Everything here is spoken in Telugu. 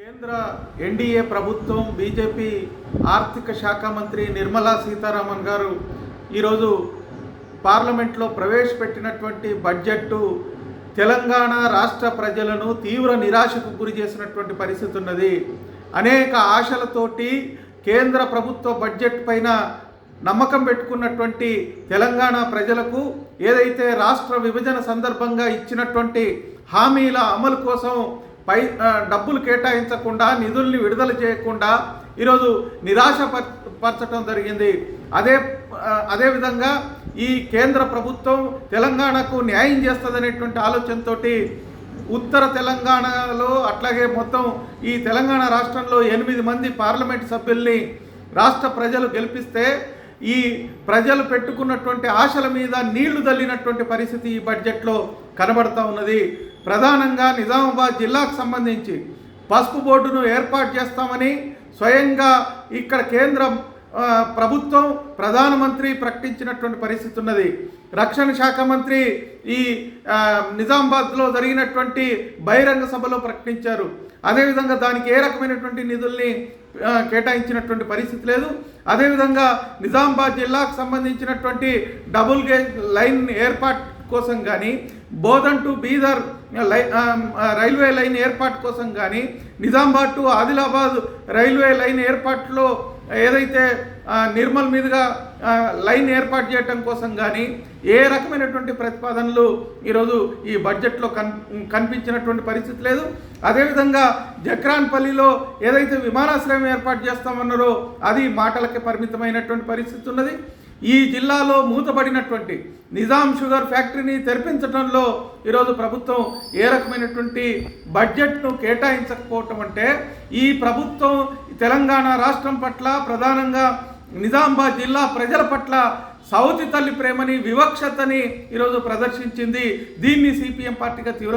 కేంద్ర ఎన్డీఏ ప్రభుత్వం బీజేపీ ఆర్థిక శాఖ మంత్రి నిర్మలా సీతారామన్ గారు ఈరోజు పార్లమెంట్లో ప్రవేశపెట్టినటువంటి బడ్జెట్ తెలంగాణ రాష్ట్ర ప్రజలను తీవ్ర నిరాశకు గురి చేసినటువంటి పరిస్థితి ఉన్నది. అనేక ఆశలతోటి కేంద్ర ప్రభుత్వ బడ్జెట్ పైన నమ్మకం పెట్టుకున్నటువంటి తెలంగాణ ప్రజలకు ఏదైతే రాష్ట్ర విభజన సందర్భంగా ఇచ్చినటువంటి హామీల అమలు కోసం డబ్బులు కేటాయించకుండా నిధుల్ని విడుదల చేయకుండా ఈరోజు నిరాశపరచడం జరిగింది. అదేవిధంగా ఈ కేంద్ర ప్రభుత్వం తెలంగాణకు న్యాయం చేస్తుందనేటువంటి ఆలోచనతో ఉత్తర తెలంగాణలో అట్లాగే మొత్తం ఈ తెలంగాణ రాష్ట్రంలో 8 మంది పార్లమెంట్ సభ్యుల్ని రాష్ట్ర ప్రజలు గెలిపిస్తే ఈ ప్రజలు పెట్టుకున్నటువంటి ఆశల మీద నీళ్లు చల్లినటువంటి పరిస్థితి ఈ బడ్జెట్లో కనబడుతూ ఉన్నది. ప్రధానంగా నిజామాబాద్ జిల్లాకు సంబంధించి పసుపు బోర్డును ఏర్పాటు చేస్తామని స్వయంగా ఇక్కడ కేంద్ర ప్రభుత్వం ప్రధానమంత్రి ప్రకటించినటువంటి పరిస్థితి ఉన్నది. రక్షణ శాఖ మంత్రి ఈ నిజామాబాద్లో జరిగినటువంటి బహిరంగ సభలో ప్రకటించారు. అదేవిధంగా దానికి ఏ రకమైనటువంటి నిధుల్ని కేటాయించినటువంటి పరిస్థితి లేదు. అదేవిధంగా నిజామాబాద్ జిల్లాకు సంబంధించినటువంటి డబుల్ గేజ్ లైన్ ఏర్పాటు కోసం కానీ, Bodhan to Bidar railway line ఏర్పాటు కోసం కానీ, Nizamabad to Adilabad railway line ఏర్పాటులో ఏదైతే నిర్మల్ మీదుగా లైన్ ఏర్పాటు చేయడం కోసం కానీ ఏ రకమైనటువంటి ప్రతిపాదనలు ఈరోజు ఈ బడ్జెట్లో కనిపించినటువంటి పరిస్థితి లేదు. అదేవిధంగా జక్రాన్పల్లిలో ఏదైతే విమానాశ్రయం ఏర్పాటు చేస్తామన్నారో అది మాటలకే పరిమితమైనటువంటి పరిస్థితి ఉన్నది. ఈ జిల్లాలో మూతబడినటువంటి నిజాం షుగర్ ఫ్యాక్టరీని తెరిపించడంలో ఈరోజు ప్రభుత్వం ఏ రకమైనటువంటి బడ్జెట్ను కేటాయించకపోవటం అంటే ఈ ప్రభుత్వం తెలంగాణ రాష్ట్రం పట్ల, ప్రధానంగా నిజామాబాద్ జిల్లా ప్రజల పట్ల సౌతి తల్లి ప్రేమని, వివక్షతని ఈరోజు ప్రదర్శించింది. దీన్ని సిపిఎం పార్టీగా తీవ్ర